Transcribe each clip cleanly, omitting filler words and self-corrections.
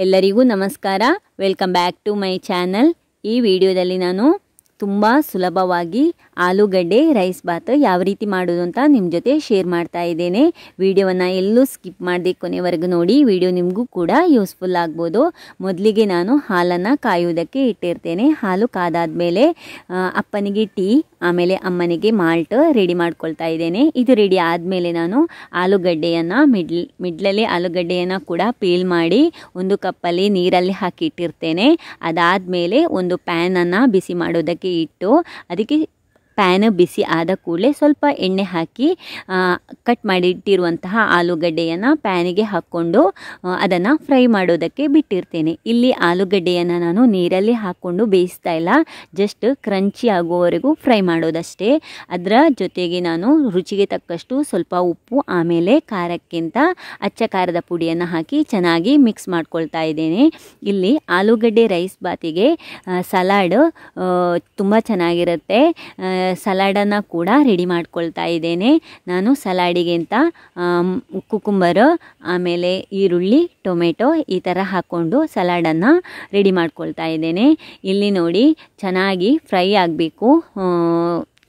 ಎಲ್ಲರಿಗೂ ನಮಸ್ಕಾರ. Welcome back to my channel. ಈ ವಿಡಿಯೋದಲ್ಲಿ ನಾನು ತುಂಬ ಸುಲಭವಾಗಿ ಆಲೂಗಡ್ಡೆ ರೈಸ್ ಬಾತ್ ಯಾವ ರೀತಿ ಮಾಡೋದು ಅಂತ ನಿಮ್ಮ ಜೊತೆ ಶೇರ್ ಮಾಡ್ತಾ ಇದ್ದೇನೆ. ವಿಡಿಯೋವನ್ನು ಎಲ್ಲೂ ಸ್ಕಿಪ್ ಮಾಡದೆ ಕೊನೆವರೆಗೂ ನೋಡಿ. ವಿಡಿಯೋ ನಿಮಗೂ ಕೂಡ ಯೂಸ್ಫುಲ್ ಆಗ್ಬೋದು. ಮೊದಲಿಗೆ ನಾನು ಹಾಲನ್ನು ಕಾಯುವುದಕ್ಕೆ ಇಟ್ಟಿರ್ತೇನೆ. ಹಾಲು ಕಾದಾದ್ಮೇಲೆ ಅಪ್ಪನಿಗೆ ಟೀ, ಆಮೇಲೆ ಅಮ್ಮನಿಗೆ ಮಾಲ್ಟ್ ರೆಡಿ ಮಾಡ್ಕೊಳ್ತಾ ಇದ್ದೇನೆ. ಇದು ರೆಡಿ ಆದಮೇಲೆ ನಾನು ಆಲೂಗಡ್ಡೆಯನ್ನು ಮಿಡ್ಲಲ್ಲಿ ಆಲೂಗಡ್ಡೆಯನ್ನು ಕೂಡ ಪೀಲ್ ಮಾಡಿ ಒಂದು ಕಪ್ಪಲ್ಲಿ ನೀರಲ್ಲಿ ಹಾಕಿ ಇಟ್ಟಿರ್ತೇನೆ. ಅದಾದಮೇಲೆ ಒಂದು ಪ್ಯಾನನ್ನು ಬಿಸಿ ಮಾಡೋದಕ್ಕೆ ಇಟ್ಟು ಅದಕ್ಕೆ ಪ್ಯಾನ್ ಬಿಸಿ ಆದ ಕೂಡಲೇ ಸ್ವಲ್ಪ ಎಣ್ಣೆ ಹಾಕಿ ಕಟ್ ಮಾಡಿಟ್ಟಿರುವಂತಹ ಆಲೂಗಡ್ಡೆಯನ್ನು ಪ್ಯಾನಿಗೆ ಹಾಕ್ಕೊಂಡು ಅದನ್ನು ಫ್ರೈ ಮಾಡೋದಕ್ಕೆ ಬಿಟ್ಟಿರ್ತೇನೆ. ಇಲ್ಲಿ ಆಲೂಗಡ್ಡೆಯನ್ನು ನಾನು ನೀರಲ್ಲಿ ಹಾಕ್ಕೊಂಡು ಬೇಯಿಸ್ತಾ ಇಲ್ಲ, ಜಸ್ಟ್ ಕ್ರಂಚಿ ಆಗುವವರೆಗೂ ಫ್ರೈ ಮಾಡೋದಷ್ಟೇ. ಅದರ ಜೊತೆಗೆ ನಾನು ರುಚಿಗೆ ತಕ್ಕಷ್ಟು ಸ್ವಲ್ಪ ಉಪ್ಪು, ಆಮೇಲೆ ಖಾರಕ್ಕಿಂತ ಅಚ್ಚ ಖಾರದ ಪುಡಿಯನ್ನು ಹಾಕಿ ಚೆನ್ನಾಗಿ ಮಿಕ್ಸ್ ಮಾಡ್ಕೊಳ್ತಾ ಇದ್ದೇನೆ. ಇಲ್ಲಿ ಆಲೂಗಡ್ಡೆ ರೈಸ್ ಬಾತಿಗೆ ಸಲಾಡ್ ತುಂಬ ಚೆನ್ನಾಗಿರುತ್ತೆ. ಸಲಾಡನ್ನು ಕೂಡ ರೆಡಿ ಮಾಡ್ಕೊಳ್ತಾ ಇದ್ದೇನೆ. ನಾನು ಸಲಾಡಿಗೆ ಅಂತ ಕುಕುಂಬರ್, ಆಮೇಲೆ ಈರುಳ್ಳಿ, ಟೊಮೆಟೊ ಈ ಥರ ಹಾಕ್ಕೊಂಡು ಸಲಾಡನ್ನು ರೆಡಿ ಮಾಡ್ಕೊಳ್ತಾ ಇದ್ದೇನೆ. ಇಲ್ಲಿ ನೋಡಿ ಚೆನ್ನಾಗಿ ಫ್ರೈ ಆಗಬೇಕು,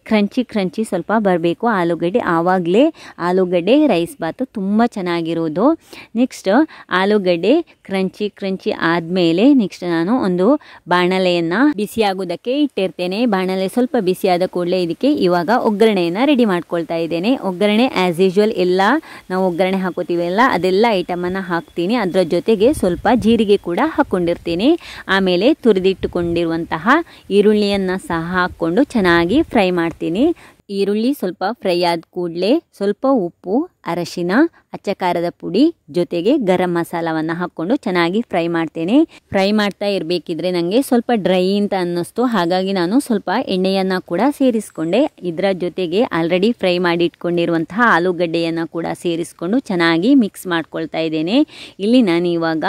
ಕ್ರಂಚಿ ಸ್ವಲ್ಪ ಬರಬೇಕು ಆಲೂಗಡ್ಡೆ, ಆವಾಗಲೇ ಆಲೂಗಡ್ಡೆ ರೈಸ್ ಬಾತು ತುಂಬ ಚೆನ್ನಾಗಿರೋದು. ನೆಕ್ಸ್ಟ್ ಆಲೂಗಡ್ಡೆ ಕ್ರಂಚಿ ಆದಮೇಲೆ ನೆಕ್ಸ್ಟ್ ನಾನು ಒಂದು ಬಾಣಲೆಯನ್ನು ಬಿಸಿಯಾಗೋದಕ್ಕೆ ಇಟ್ಟಿರ್ತೇನೆ. ಬಾಣಲೆ ಸ್ವಲ್ಪ ಬಿಸಿಯಾದ ಕೂಡಲೇ ಇದಕ್ಕೆ ಇವಾಗ ಒಗ್ಗರಣೆಯನ್ನು ರೆಡಿ ಮಾಡ್ಕೊಳ್ತಾ ಇದ್ದೇನೆ. ಒಗ್ಗರಣೆ ಆ್ಯಸ್ ಯೂಶ್ವಲ್ ಎಲ್ಲ ನಾವು ಒಗ್ಗರಣೆ ಹಾಕೋತೀವಲ್ಲ ಅದೆಲ್ಲ ಐಟಮನ್ನು ಹಾಕ್ತೀನಿ. ಅದರ ಜೊತೆಗೆ ಸ್ವಲ್ಪ ಜೀರಿಗೆ ಕೂಡ ಹಾಕ್ಕೊಂಡಿರ್ತೀನಿ. ಆಮೇಲೆ ತುರಿದಿಟ್ಟುಕೊಂಡಿರುವಂತಹ ಈರುಳ್ಳಿಯನ್ನು ಸಹ ಹಾಕ್ಕೊಂಡು ಚೆನ್ನಾಗಿ ಫ್ರೈ ಮಾಡ್ತೀನಿ. ಈರುಳ್ಳಿ ಸ್ವಲ್ಪ ಫ್ರೈ ಆದ ಕೂಡಲೇ ಸ್ವಲ್ಪ ಉಪ್ಪು, ಅರಶಿನ, ಅಚ್ಚ ಖಾರದ ಪುಡಿ ಜೊತೆಗೆ ಗರಂ ಮಸಾಲವನ್ನು ಹಾಕ್ಕೊಂಡು ಚೆನ್ನಾಗಿ ಫ್ರೈ ಮಾಡ್ತೇನೆ. ಫ್ರೈ ಮಾಡ್ತಾ ಇರಬೇಕಿದ್ರೆ ನನಗೆ ಸ್ವಲ್ಪ ಡ್ರೈ ಅಂತ ಅನ್ನಿಸ್ತು, ಹಾಗಾಗಿ ನಾನು ಸ್ವಲ್ಪ ಎಣ್ಣೆಯನ್ನು ಕೂಡ ಸೇರಿಸ್ಕೊಂಡೆ. ಇದರ ಜೊತೆಗೆ ಆಲ್ರೆಡಿ ಫ್ರೈ ಮಾಡಿ ಇಟ್ಕೊಂಡಿರುವಂತಹ ಆಲೂಗಡ್ಡೆಯನ್ನು ಕೂಡ ಸೇರಿಸ್ಕೊಂಡು ಚೆನ್ನಾಗಿ ಮಿಕ್ಸ್ ಮಾಡ್ಕೊಳ್ತಾ ಇದ್ದೇನೆ. ಇಲ್ಲಿ ನಾನು ಇವಾಗ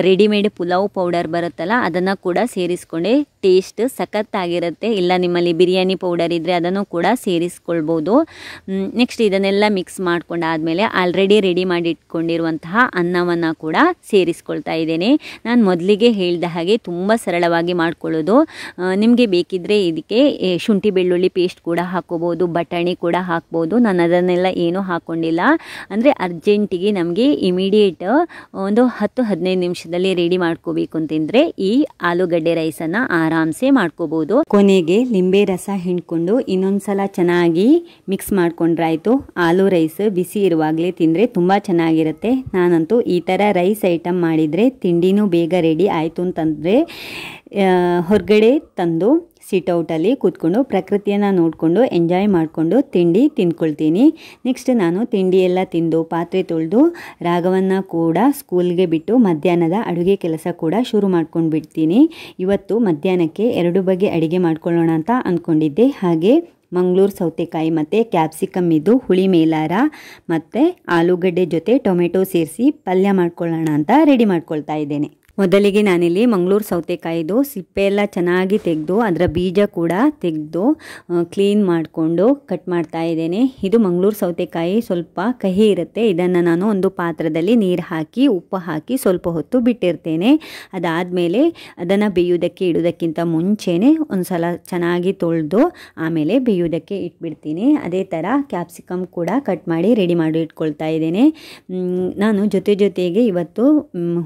ರೆಡಿಮೇಡ್ ಪುಲಾವ್ ಪೌಡರ್ ಬರುತ್ತಲ್ಲ ಅದನ್ನು ಕೂಡ ಸೇರಿಸ್ಕೊಂಡೆ. ಟೇಸ್ಟ್ ಸಖತ್ತಾಗಿರುತ್ತೆ. ಇಲ್ಲ ನಿಮ್ಮಲ್ಲಿ ಬಿರಿಯಾನಿ ಪೌಡರ್ ಇದ್ದರೆ ಅದನ್ನು ಕೂಡ ಸೇರಿಸ್ಕೊಳ್ಬೋದು. ನೆಕ್ಸ್ಟ್ ಇದನ್ನೆಲ್ಲ ಮಿಕ್ಸ್ ಮಾಡ್ಕೊಂಡಾದ್ಮೇಲೆ ಆಲ್ರೆಡಿ ರೆಡಿ ಮಾಡಿ ಇಟ್ಕೊಂಡಿರುವಂತಹ ಅನ್ನವನ್ನು ಕೂಡ ಸೇರಿಸ್ಕೊಳ್ತಾ ಇದ್ದೇನೆ. ನಾನು ಮೊದಲಿಗೆ ಹೇಳಿದ ಹಾಗೆ ತುಂಬ ಸರಳವಾಗಿ ಮಾಡ್ಕೊಳ್ಳೋದು. ನಿಮಗೆ ಬೇಕಿದ್ದರೆ ಇದಕ್ಕೆ ಶುಂಠಿ ಬೆಳ್ಳುಳ್ಳಿ ಪೇಸ್ಟ್ ಕೂಡ ಹಾಕೋಬೋದು, ಬಟಾಣಿ ಕೂಡ ಹಾಕ್ಬೋದು. ನಾನು ಅದನ್ನೆಲ್ಲ ಏನೂ ಹಾಕ್ಕೊಂಡಿಲ್ಲ. ಅಂದರೆ ಅರ್ಜೆಂಟಿಗೆ ನಮಗೆ ಇಮಿಡಿಯೇಟ್ ಒಂದು 10-15 ನಿಮಿಷದಲ್ಲಿ ರೆಡಿ ಮಾಡ್ಕೋಬೇಕು ಅಂತಂದರೆ ಈ ಆಲೂಗಡ್ಡೆ ರೈಸನ್ನು ಆರಾಮ್ಸೆ ಮಾಡ್ಕೋಬೋದು. ಕೊನೆಗೆ ಲಿಂಬೆ ರಸ ಹಿಂಡ್ಕೊಂಡು ಇನ್ನೊಂದ್ಸಲ ಚೆನ್ನಾಗಿ ಮಿಕ್ಸ್ ಮಾಡ್ಕೊಂಡ್ರಾಯ್ತು. ಆಲೂ ರೈಸ್ ಬಿಸಿ ಇರುವಾಗಲೇ ತಿಂದರೆ ತುಂಬ ಚೆನ್ನಾಗಿರುತ್ತೆ. ನಾನಂತೂ ಈ ಥರ ರೈಸ್ ಐಟಮ್ ಮಾಡಿದರೆ ತಿಂಡಿನೂ ಬೇಗ ರೆಡಿ ಆಯಿತು ಅಂತಂದರೆ ಹೊರಗಡೆ ತಂದು ಸಿಟ್ಔಟಲ್ಲಿ ಕೂತ್ಕೊಂಡು ಪ್ರಕೃತಿಯನ್ನು ನೋಡಿಕೊಂಡು ಎಂಜಾಯ್ ಮಾಡಿಕೊಂಡು ತಿಂಡಿ ತಿಂದ್ಕೊಳ್ತೀನಿ. ನೆಕ್ಸ್ಟ್ ನಾನು ತಿಂಡಿ ಎಲ್ಲ ತಿಂದು ಪಾತ್ರೆ ತೊಳೆದು ರಾಘವನ್ನು ಕೂಡ ಸ್ಕೂಲ್ಗೆ ಬಿಟ್ಟು ಮಧ್ಯಾಹ್ನದ ಅಡುಗೆ ಕೆಲಸ ಕೂಡ ಶುರು ಮಾಡ್ಕೊಂಡು ಬಿಡ್ತೀನಿ. ಇವತ್ತು ಮಧ್ಯಾಹ್ನಕ್ಕೆ 2 ಬಗೆ ಅಡುಗೆ ಮಾಡ್ಕೊಳ್ಳೋಣ ಅಂತ ಅಂದ್ಕೊಂಡಿದ್ದೆ. ಹಾಗೆ ಮಂಗಳೂರು ಸೌತೆಕಾಯಿ ಮತ್ತು ಕ್ಯಾಪ್ಸಿಕಮ್ ಇದು ಹುಳಿ ಮೇಲಾರ ಮತ್ತು ಆಲೂಗಡ್ಡೆ ಜೊತೆ ಟೊಮೆಟೊ ಸೇರಿಸಿ ಪಲ್ಯ ಮಾಡ್ಕೊಳ್ಳೋಣ ಅಂತ ರೆಡಿ ಮಾಡ್ಕೊಳ್ತಾ ಇದ್ದೇನೆ. ಮೊದಲಿಗೆ ನಾನಿಲ್ಲಿ ಮಂಗಳೂರು ಸೌತೆಕಾಯಿದು ಸಿಪ್ಪೆ ಎಲ್ಲ ಚೆನ್ನಾಗಿ ತೆಗೆದು ಅದರ ಬೀಜ ಕೂಡ ತೆಗೆದು ಕ್ಲೀನ್ ಮಾಡಿಕೊಂಡು ಕಟ್ ಮಾಡ್ತಾ ಇದ್ದೇನೆ. ಇದು ಮಂಗಳೂರು ಸೌತೆಕಾಯಿ ಸ್ವಲ್ಪ ಕಹಿ ಇರುತ್ತೆ. ಇದನ್ನು ನಾನು ಒಂದು ಪಾತ್ರದಲ್ಲಿ ನೀರು ಹಾಕಿ ಉಪ್ಪು ಹಾಕಿ ಸ್ವಲ್ಪ ಹೊತ್ತು ಬಿಟ್ಟಿರ್ತೇನೆ. ಅದಾದಮೇಲೆ ಅದನ್ನು ಬೇಯೋದಕ್ಕೆ ಇಡೋದಕ್ಕಿಂತ ಮುಂಚೆನೇ ಒಂದು ಸಲ ಚೆನ್ನಾಗಿ ತೊಳೆದು ಆಮೇಲೆ ಬೇಯೋದಕ್ಕೆ ಇಟ್ಬಿಡ್ತೀನಿ. ಅದೇ ಥರ ಕ್ಯಾಪ್ಸಿಕಮ್ ಕೂಡ ಕಟ್ ಮಾಡಿ ರೆಡಿ ಮಾಡಿ ಇಟ್ಕೊಳ್ತಾ ಇದ್ದೇನೆ. ನಾನು ಜೊತೆಗೆ ಇವತ್ತು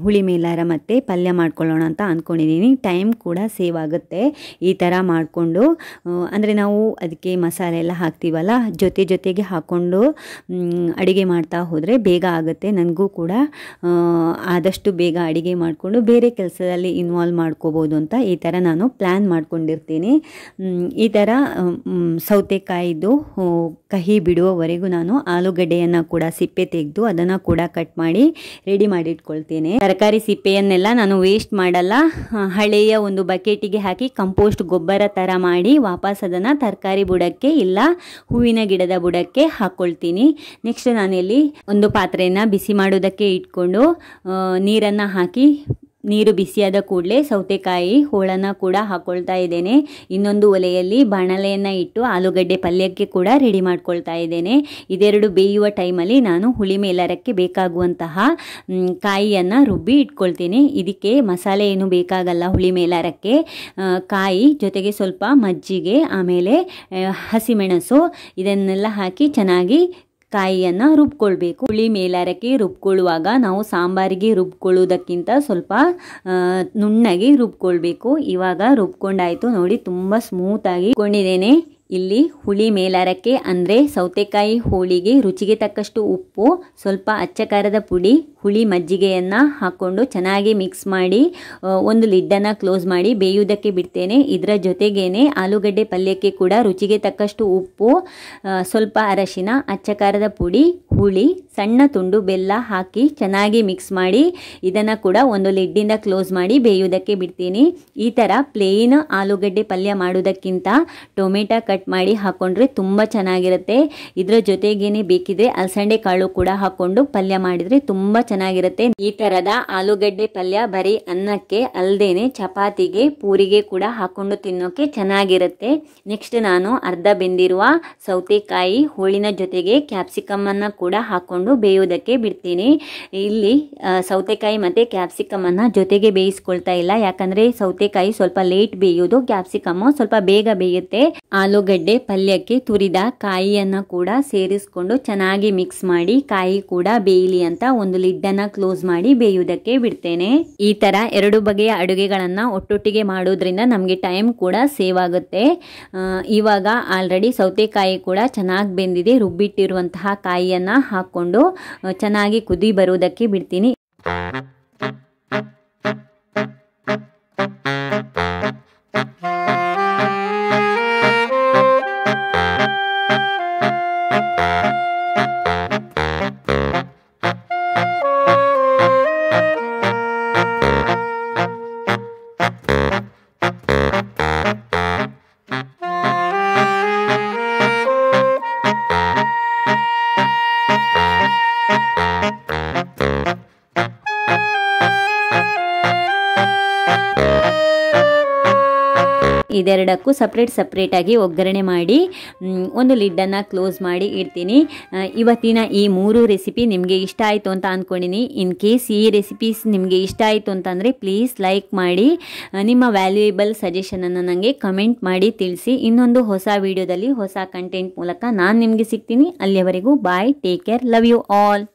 ಹುಳಿ ಮೇಲಾರ ಮತ್ತು ಪಲ್ಯ ಮಾಡ್ಕೊಳ್ಳೋಣ ಅಂತ ಅಂದ್ಕೊಂಡಿದ್ದೀನಿ. ಟೈಮ್ ಕೂಡ ಸೇವ್ ಆಗುತ್ತೆ ಈ ಥರ ಮಾಡಿಕೊಂಡು. ಅಂದರೆ ನಾವು ಅದಕ್ಕೆ ಮಸಾಲೆ ಎಲ್ಲ ಹಾಕ್ತೀವಲ್ಲ, ಜೊತೆಗೆ ಹಾಕ್ಕೊಂಡು ಅಡುಗೆ ಮಾಡ್ತಾ ಹೋದರೆ ಬೇಗ ಆಗುತ್ತೆ. ನನಗೂ ಕೂಡ ಆದಷ್ಟು ಬೇಗ ಅಡುಗೆ ಮಾಡಿಕೊಂಡು ಬೇರೆ ಕೆಲಸದಲ್ಲಿ ಇನ್ವಾಲ್ವ್ ಮಾಡ್ಕೋಬೋದು ಅಂತ ಈ ಥರ ನಾನು ಪ್ಲ್ಯಾನ್ ಮಾಡ್ಕೊಂಡಿರ್ತೀನಿ. ಈ ಥರ ಸೌತೆಕಾಯಿದು ಕಹಿ ಬಿಡುವವರೆಗೂ ನಾನು ಆಲೂಗಡ್ಡೆಯನ್ನು ಕೂಡ ಸಿಪ್ಪೆ ತೆಗೆದು ಅದನ್ನು ಕೂಡ ಕಟ್ ಮಾಡಿ ರೆಡಿ ಮಾಡಿ ಇಟ್ಕೊಳ್ತೇನೆ. ತರಕಾರಿ ಸಿಪ್ಪೆಯನ್ನೆಲ್ಲ ನಾನು ವೇಸ್ಟ್ ಮಾಡಲ್ಲ. ಹಳೆಯ ಒಂದು ಬಕೆಟಿಗೆ ಹಾಕಿ ಕಂಪೋಸ್ಟ್ ಗೊಬ್ಬರ ಥರ ಮಾಡಿ ವಾಪಸ್ ಅದನ್ನು ತರಕಾರಿ ಬುಡಕ್ಕೆ ಇಲ್ಲ ಹೂವಿನ ಗಿಡದ ಬುಡಕ್ಕೆ ಹಾಕ್ಕೊಳ್ತೀನಿ. ನೆಕ್ಸ್ಟ್ ನಾನಿಲ್ಲಿ ಒಂದು ಪಾತ್ರೆಯನ್ನು ಬಿಸಿ ಮಾಡೋದಕ್ಕೆ ಇಟ್ಕೊಂಡು ನೀರನ್ನು ಹಾಕಿ ನೀರು ಬಿಸಿಯಾದ ಕೂಡಲೇ ಸೌತೆಕಾಯಿ ಹೋಳನ್ನು ಕೂಡ ಹಾಕ್ಕೊಳ್ತಾ ಇದ್ದೇನೆ. ಇನ್ನೊಂದು ಒಲೆಯಲ್ಲಿ ಬಾಣಲೆಯನ್ನು ಇಟ್ಟು ಆಲೂಗಡ್ಡೆ ಪಲ್ಯಕ್ಕೆ ಕೂಡ ರೆಡಿ ಮಾಡ್ಕೊಳ್ತಾ ಇದ್ದೇನೆ. ಇದೆರಡು ಬೇಯುವ ಟೈಮಲ್ಲಿ ನಾನು ಹುಳಿ ಮೇಲಾರಕ್ಕೆ ಬೇಕಾಗುವಂತಹ ಕಾಯಿಯನ್ನು ರುಬ್ಬಿ ಇಟ್ಕೊಳ್ತೀನಿ. ಇದಕ್ಕೆ ಮಸಾಲೆ ಏನು ಬೇಕಾಗಲ್ಲ. ಹುಳಿ ಮೇಲಾರಕ್ಕೆ ಕಾಯಿ ಜೊತೆಗೆ ಸ್ವಲ್ಪ ಮಜ್ಜಿಗೆ, ಆಮೇಲೆ ಹಸಿಮೆಣಸು ಇದನ್ನೆಲ್ಲ ಹಾಕಿ ಚೆನ್ನಾಗಿ ಕಾಯಿಯನ್ನು ರುಬ್ಕೊಳ್ಬೇಕು. ಹುಳಿ ಮೇಲಾರಕ್ಕೆ ರುಬ್ಕೊಳ್ಳುವಾಗ ನಾವು ಸಾಂಬಾರಿಗೆ ರುಬ್ಕೊಳ್ಳೋದಕ್ಕಿಂತ ಸ್ವಲ್ಪ ನುಣ್ಣಗೆ ರುಬ್ಕೊಳ್ಬೇಕು. ಇವಾಗ ರುಬ್ಕೊಂಡಾಯಿತು ನೋಡಿ, ತುಂಬ ಸ್ಮೂತಾಗಿ ರುಬ್ಕೊಂಡಿದ್ದೇನೆ. ಇಲ್ಲಿ ಹುಳಿ ಮೇಲಾರಕ್ಕೆ ಅಂದರೆ ಸೌತೆಕಾಯಿ ಹೋಳಿಗೆ ರುಚಿಗೆ ತಕ್ಕಷ್ಟು ಉಪ್ಪು, ಸ್ವಲ್ಪ ಅಚ್ಚ ಖಾರದ ಪುಡಿ, ಹುಳಿ ಮಜ್ಜಿಗೆಯನ್ನು ಹಾಕ್ಕೊಂಡು ಚೆನ್ನಾಗಿ ಮಿಕ್ಸ್ ಮಾಡಿ ಒಂದು ಲಿಡ್ಡನ್ನು ಕ್ಲೋಸ್ ಮಾಡಿ ಬೇಯುವುದಕ್ಕೆ ಬಿಡ್ತೇನೆ. ಇದರ ಜೊತೆಗೇನೆ ಆಲೂಗಡ್ಡೆ ಪಲ್ಯಕ್ಕೆ ಕೂಡ ರುಚಿಗೆ ತಕ್ಕಷ್ಟು ಉಪ್ಪು, ಸ್ವಲ್ಪ ಅರಶಿನ, ಅಚ್ಚ ಖಾರದ ಪುಡಿ, ಹುಳಿ, ಸಣ್ಣ ತುಂಡು ಬೆಲ್ಲ ಹಾಕಿ ಚೆನ್ನಾಗಿ ಮಿಕ್ಸ್ ಮಾಡಿ ಇದನ್ನು ಕೂಡ ಒಂದು ಲಿಡ್ಡಿಂದ ಕ್ಲೋಸ್ ಮಾಡಿ ಬೇಯುವುದಕ್ಕೆ ಬಿಡ್ತೀನಿ. ಈ ಥರ ಪ್ಲೇನ್ ಆಲೂಗಡ್ಡೆ ಪಲ್ಯ ಮಾಡೋದಕ್ಕಿಂತ ಟೊಮೆಟೊ ಕಟ್ ಮಾಡಿ ಹಾಕೊಂಡ್ರೆ ತುಂಬ ಚೆನ್ನಾಗಿರುತ್ತೆ. ಇದರ ಜೊತೆಗೇನೆ ಬೇಕಿದ್ರೆ ಅಲಸಂಡೆ ಕಾಳು ಕೂಡ ಹಾಕೊಂಡು ಪಲ್ಯ ಮಾಡಿದ್ರೆ ತುಂಬ ಚೆನ್ನಾಗಿರುತ್ತೆ. ಈ ತರದ ಆಲೂಗಡ್ಡೆ ಪಲ್ಯ ಬರೀ ಅನ್ನಕ್ಕೆ ಅಲ್ದೇನೆ ಚಪಾತಿಗೆ, ಪೂರಿಗೆ ಕೂಡ ಹಾಕೊಂಡು ತಿನ್ನೋಕೆ ಚೆನ್ನಾಗಿರುತ್ತೆ. ನೆಕ್ಸ್ಟ್ ನಾನು ಅರ್ಧ ಬೆಂದಿರುವ ಸೌತೆಕಾಯಿ ಹೋಳಿನ ಜೊತೆಗೆ ಕ್ಯಾಪ್ಸಿಕಮ್ ಅನ್ನ ಕೂಡ ಹಾಕೊಂಡು ಬೇಯೋದಕ್ಕೆ ಬಿಡ್ತೀನಿ. ಇಲ್ಲಿ ಸೌತೆಕಾಯಿ ಮತ್ತೆ ಕ್ಯಾಪ್ಸಿಕಮ್ ಅನ್ನ ಜೊತೆಗೆ ಬೇಯಿಸ್ಕೊಳ್ತಾ ಇಲ್ಲ, ಯಾಕಂದ್ರೆ ಸೌತೆಕಾಯಿ ಸ್ವಲ್ಪ ಲೇಟ್ ಬೇಯೋದು, ಕ್ಯಾಪ್ಸಿಕಮ್ ಸ್ವಲ್ಪ ಬೇಗ ಬೇಯುತ್ತೆ. ಆಲೂಗಡ್ಡೆ ಪಲ್ಯಕ್ಕೆ ತುರಿದ ಕಾಯಿಯನ್ನ ಕೂಡ ಸೇರಿಸ್ಕೊಂಡು ಚೆನ್ನಾಗಿ ಮಿಕ್ಸ್ ಮಾಡಿ ಕಾಯಿ ಕೂಡ ಬೇಯಲಿ ಅಂತ ಒಂದು ಲಿಡ್ಡನ್ನ ಕ್ಲೋಸ್ ಮಾಡಿ ಬೇಯುವುದಕ್ಕೆ ಬಿಡ್ತೇನೆ. ಈ ತರ ಎರಡು ಬಗೆಯ ಅಡುಗೆಗಳನ್ನ ಒಟ್ಟೊಟ್ಟಿಗೆ ಮಾಡೋದ್ರಿಂದ ನಮಗೆ ಟೈಮ್ ಕೂಡ ಸೇವ್ ಆಗುತ್ತೆ. ಇವಾಗ ಆಲ್ರೆಡಿ ಸೌತೆಕಾಯಿ ಕೂಡ ಚೆನ್ನಾಗಿ ಬೆಂದಿದೆ. ರುಬ್ಬಿಟ್ಟಿರುವಂತಹ ಕಾಯಿಯನ್ನ ಹಾಕೊಂಡು ಚೆನ್ನಾಗಿ ಕುದಿ ಬರುವುದಕ್ಕೆ ಬಿಡ್ತೀನಿ. ಇದೆರಡಕ್ಕೂ ಸಪ್ರೇಟ್ ಆಗಿ ಒಗ್ಗರಣೆ ಮಾಡಿ ಒಂದು ಲಿಡ್ಡನ್ನು ಕ್ಲೋಸ್ ಮಾಡಿ ಇಡ್ತೀನಿ. ಇವತ್ತಿನ ಈ 3 ರೆಸಿಪಿ ನಿಮಗೆ ಇಷ್ಟ ಆಯಿತು ಅಂತ ಅಂದ್ಕೊಂಡಿನಿ. ಇನ್ ಕೇಸ್ ಈ ರೆಸಿಪೀಸ್ ನಿಮಗೆ ಇಷ್ಟ ಆಯಿತು ಅಂತಂದರೆ ಪ್ಲೀಸ್ ಲೈಕ್ ಮಾಡಿ, ನಿಮ್ಮ ವ್ಯಾಲ್ಯೂಯೇಬಲ್ ಸಜೆಷನನ್ನು ನನಗೆ ಕಮೆಂಟ್ ಮಾಡಿ ತಿಳಿಸಿ. ಇನ್ನೊಂದು ಹೊಸ ವಿಡಿಯೋದಲ್ಲಿ ಹೊಸ ಕಂಟೆಂಟ್ ಮೂಲಕ ನಾನು ನಿಮಗೆ ಸಿಗ್ತೀನಿ. ಅಲ್ಲಿಯವರೆಗೂ bye, take care, love you all.